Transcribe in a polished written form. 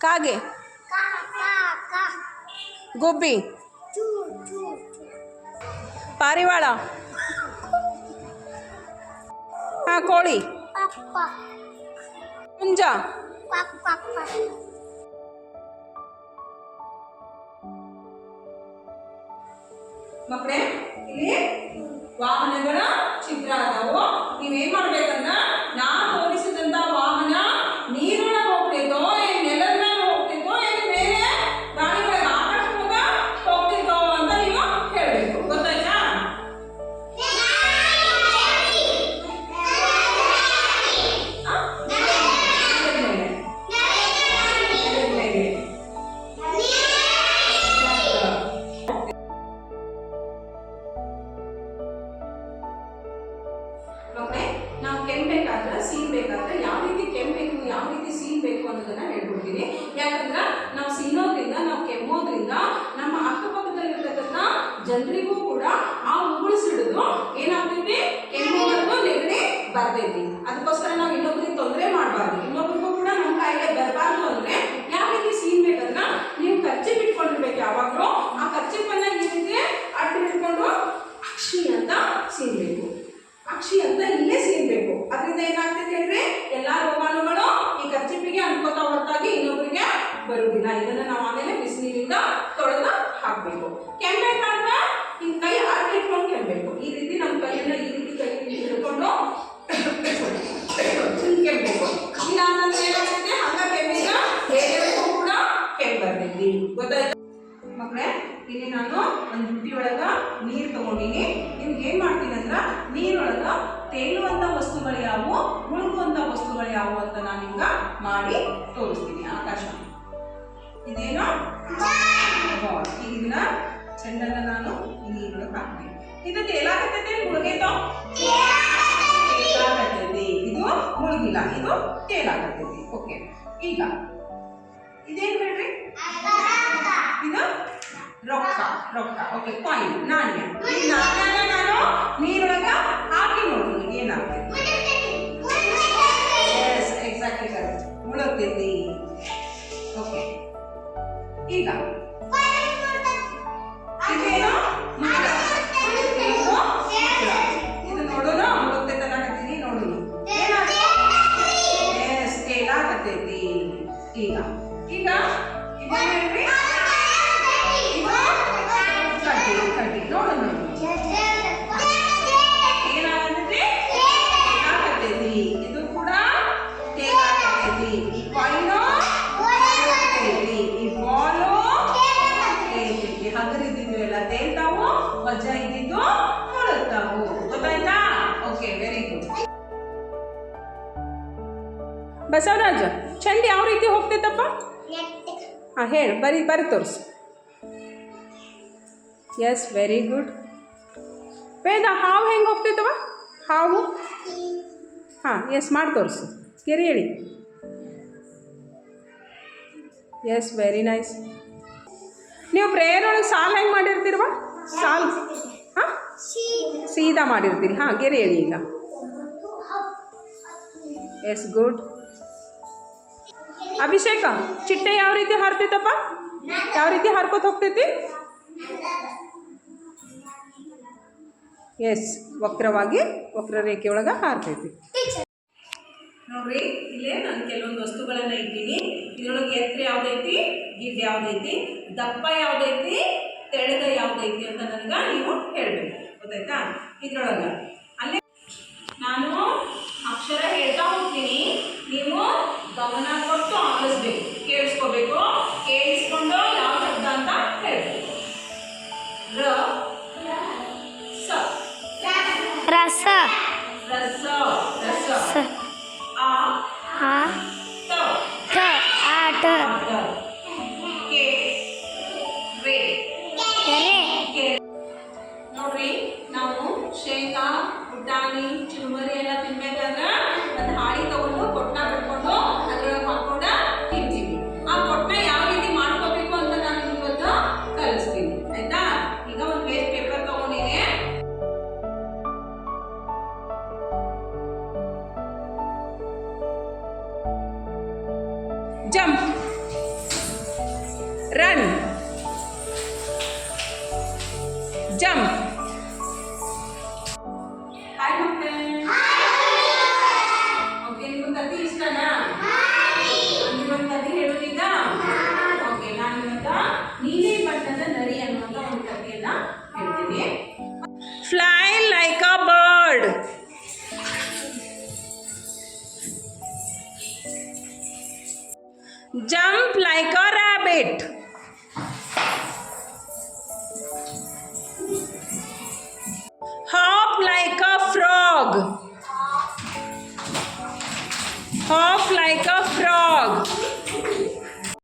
ಕಾಗೆ, ಗುಬ್ಬಿ, ಪಾರಿವಾಳ, ಹಾಂ ಕೋಳಿ, ಹುಂಜ, ಮಕ್ಕಳೇ ಇಲ್ಲಿ ವಾಹನಗಳ ಚಿತ್ರ ಅದಾವು. ನೀವೇನ್ ಮಾಡ್ಬೇಕಂದ್ರ ನಾ ತೋರಿಸಿದಂತ ವಾಹನ ನೀರೊಳಗೆ ಹೋಗ್ತಿದ್ದೋ ಏನ್ ನೆಲದ ಮೇಲೆ ಹೋಗ್ತಿದ್ದೋ ಏನ್ ಬೇರೆ ಗಾಡಿಗಳ ಆಕಾಶದಾಗ ಹೋಗ್ತಿದ್ದೋ ಅಂತ ನೀವು ಹೇಳ್ಬೇಕು. ಗೊತ್ತಾಯ್ತಾ? ಮಕ್ಕಳೇ ನಾವು ಕೆಮ್ಮಬೇಕಾದ್ರೆ ಸೀನ್ ಬೇಕಾದ್ರೆ ಯಾವ ರೀತಿ ಕೆಮ್ಮಬೇಕು ಯಾವ ರೀತಿ ಸೀನ್ ಬೇಕು ಅನ್ನೋದನ್ನ ಹೇಳ್ಕೊಡ್ತೀನಿ. ಯಾಕಂದ್ರೆ ನಾವು ಸೀನೋದ್ರಿಂದ ನಾವು ಕೆಮ್ಮೋದ್ರಿಂದ ನಮ್ಮ ಅಕ್ಕಪಕ್ಕದಲ್ಲಿರ್ತಕ್ಕಂಥ ಜನರಿಗೂ ಕೂಡ ಆ ಉಗುಳಿಸಿಡುದು ಏನಾಗ್ತೈತಿ, ಕೆಮ್ಮೋವರೆಗೂ ನೆಗಡಿ ಬರ್ತೈತಿ. ಅದಕ್ಕೋಸ್ಕರ ನಾವು ಇನ್ನೊಬ್ರಿಗೆ ತೊಂದರೆ ಮಾಡಬಾರ್ದು, ಇನ್ನೊಬ್ರಿಗೂ ಕೂಡ ನಮ್ಮ ಕಾಯಿಲೆ ಬರಬಾರ್ದು ಅಂದ್ರೆ ಯಾವ ರೀತಿ ಸೀನ್ ಬೇಕಂದ್ರ ನೀವು ಖರ್ಚಿ ಬಿಟ್ಕೊಂಡಿರ್ಬೇಕು. ಯಾವಾಗಲೂ ಆ ಖರ್ಚಿಪನ್ನ ಈ ರೀತಿ ಅಡ್ಡು ಹಿಡ್ಕೊಂಡು ಅಕ್ಷಿ ಅಂತ ಸೀನ್ಬೇಕು. ಅಕ್ಷಿ ಅಂತ ಇಲ್ಲೇ ಸೀನ್ಬೇಕು. ಅದರಿಂದ ಏನಾಗ್ತೈತೆ ಹೇಳ್ರಿ, ಎಲ್ಲಾ ರೋಗಾಣುಗಳು ಈ ಕರ್ಚಿಪಿಗೆ ಅನ್ಕೋತಾ ಹೊರತಾಗಿ ಇನ್ನೊಬ್ಬರಿಗೆ ಬರುವುದಿಲ್ಲ. ಇದನ್ನ ನಾವು ಆಮೇಲೆ ಬಿಸಿನೀರಿಂದ ತೊಳೆದು ಹಾಕ್ಬೇಕು. ಕೆಮ್ಮಬೇಕಾದ್ರೆ ಹಿಂಗ್ ಕೈ ಅಡ್ಡ ಇಟ್ಕೊಂಡು ಕೆಮ್ಮಬೇಕು. ಈ ರೀತಿ ನಮ್ಮ ಕೈಯನ್ನ ಈ ರೀತಿ ಕೈ ಹಿಡ್ಕೊಂಡು ಕೆಮ್ಮಬೇಕು. ಇಲ್ಲ ಅಂತಂದ್ರೆ ಏನಾಗ್ತೈತೆ, ಹಂಗ ಕೆಮ್ಮಿಗ ಬೇರೆಯವ್ರಿಗೂ ಕೂಡ ಕೆಮ್ಮು ಬರ್ತೈತಿ. ಗೊತ್ತಾಯ್ತು ಮಕ್ಕಳೇ? ಇಲ್ಲಿ ನಾನು ಒಂದು ಬುಟ್ಟಿ ಒಳಗ ನೀರು ತಗೊಂಡಿನಿ. ನಿಮ್ಗೆ ಏನ್ ಮಾಡ್ತೀನಿ ಅಂದ್ರ ನೀರೊಳಗ ತೇಲುವಂತ ವಸ್ತುಗಳು ಯಾವುವು, ಮುಳುಗುವಂತ ವಸ್ತುಗಳು ಯಾವುವು ಅಂತ ನಾನು ಹಿಂಗ ಮಾಡಿ ತೋರಿಸ್ತೀನಿ. ಆಕಾಶ ಇದೇನು ಈಗ ಇದನ್ನ ಚೆಂಡನ್ನ ನಾನು ಈ ನೀರೊಳಗೆ ಹಾಕ್ತೀನಿ. ಇದು ತೇಲಾಗತ್ತೈತೆ ಮುಳುಗೈತೋ? ತೇಲಾಗತ್ತೈತಿ. ಇದು ಮುಳುಗಿಲ್ಲ, ಇದು ತೇಲಾಗತ್ತೈತಿ. ಓಕೆ, ಈಗ ಇದೇನು ಹೇಳ್ರಿ, ಇದು ರೊಕ್ಕ. ರೊಕ್ಕ ಓಕೆ, ಕಾಯಿನ್, ನಾಣ್ಯ. ಈ ನಾಣ್ಯನ ನಾನು ನೀರೊಳಗ ಹಾಕಿ ನೋಡ್ತೀನಿ ಏನಾಗ್ತೈತಿ. ಎಸ್, ಎಕ್ಸಾಕ್ಟ್ಲಿ ಕರೆಕ್ಟ್, ಮುಳುಗ್ತೈತಿ. ಓಕೆ, ಈಗ ಇದೇನು ಮುಳ, ಇದು ನೋಡೋಣ ಮುಳುಗ್ತೈತೆ ಅನ್ನಕತ್ತೀನಿ. ನೋಡೋಣ ಏನಾಗ್ತೈತಿ. ಎಸ್, ತೇಲಾಗತ್ತೈತಿ. ಈಗ ಈಗ ಇದೇನು ಹೇಳ್ರಿ, ಕಡ್ಡಿ. ನೋಡೋಣ ಏನಾಗತ್ತೈತಿ, ತೇಲಾಗತ್ತೈತಿ. ಇದು ಕೂಡ ತೇಲಾಗತ್ತೈತಿ. ಈ ಕಾಯಿನು ತೇಲ್ತೈತಿ, ಈ ಬಾಲು ತೇಲ್ತೈತಿ. ಹಗರಿದ್ದು ಎಲ್ಲ ತೇಲ್ತಾವು, ವಜ್ಜ ಇದ್ದಿದ್ದು ಮುಳುಗ್ತಾವು. ಗೊತ್ತಾಯ್ತಾ? Okay, very good. ಬಸವರಾಜ್, ಚೆಂಡು ಯಾವ ರೀತಿ ಹೋಗ್ತೈತಪ್ಪ? ಹಾಂ ಹೇಳು, ಬರಿ ತೋರಿಸು. S, very good. ವೇದ, ಹಾವು ಹೆಂಗೆ ಹೋಗ್ತೈತವ? ಹಾವು ಹಾಂ, ಎಸ್ ಮಾಡಿ ತೋರಿಸು. ಗೆರೆ ಹೇಳಿ. Yes, very nice. ನೀವು ಪ್ರೇಯರ್ ಒಳಗೆ ಸಾಲ್ ಹೆಂಗೆ ಮಾಡಿರ್ತೀರವ? ಸಾಲ್ ಹಾಂ ಸೀದಾ ಮಾಡಿರ್ತೀರಿ. ಹಾಂ, ಗೆರೆ ಹೇಳಿ ಈಗ. Yes, good. ಅಭಿಷೇಕ, ಚಿಟ್ಟೆ ಯಾವ ರೀತಿ ಹಾರ್ತೈತಪ್ಪ? ಯಾವ ರೀತಿ ಹಾರ್ಕೋತ ಹೋಗ್ತೈತಿ? ಎಸ್, ವಕ್ರವಾಗಿ ವಕ್ರರೇಖೆ ಒಳಗೆ ಹಾರ್ತೈತಿ. ನೋಡ್ರಿ, ಇಲ್ಲೇ ನಾನು ಕೆಲವೊಂದು ವಸ್ತುಗಳನ್ನ ಇದ್ದೀನಿ. ಇದ್ರೊಳಗೆ ಎತ್ತರ ಯಾವ್ದೈತಿ, ಗಿಡ್ ಯಾವ್ದೈತಿ, ದಪ್ಪ ಯಾವ್ದೈತಿ, ತೆಳಗ ಯಾವ್ದೈತಿ ಅಂತ ನನಗೆ ನೀವು ಹೇಳ್ಬೇಕು. ಗೊತ್ತಾಯ್ತಾ? ಇದ್ರೊಳಗ ಅಲ್ಲೇ ನಾನು ಅಕ್ಷರ ಹೇಳ್ತಾ ಹೋಗ್ತೀನಿ, ನೀವು ಗಮನ ಕೊಟ್ಟು ಆಲಿಸ್ಬೇಕು, ಕೇಳಿಸ್ಕೋಬೇಕು. ಕೇಳಿಸ್ಕೊಂಡು ಯಾವ ಶಬ್ದ ಅಂತ ಹೇಳ್ಬೇಕು. ರಸ, ರಸ, ರಸ. ಆ, ತ, ಆಟ, ಕೆ, ರೇ, ಕೆರೆ. ನೋಡ್ರಿ, ನಾವು ಶೇಂಗಾ, ಪುಟಾಣಿ, ಚುರುಮರಿ ಎಲ್ಲ ತಿನ್ಬೇಕಾದ್ರೆ ಒಂದು ಹಾಳಿ ತಗೊಂಡು ಕೊಟ್ಟ ಬಿಟ್ಕೊಂಡು ಅದ್ರೊಳಗೆ ಹಾಕೊಂಡ ತಿಂತೀವಿ. ಆ ಕೊಟ್ಟನ ಯಾವ ರೀತಿ ಮಾಡ್ಕೋಬೇಕು ಅಂತ ನಾನು ಇವತ್ತು ಕಲಿಸ್ತೀನಿ. ಆಯ್ತಾ? ಈಗ ಒಂದು ವೇಸ್ಟ್ ಪೇಪರ್ ತಗೊಂಡಿನಿ. Jump, run jump hi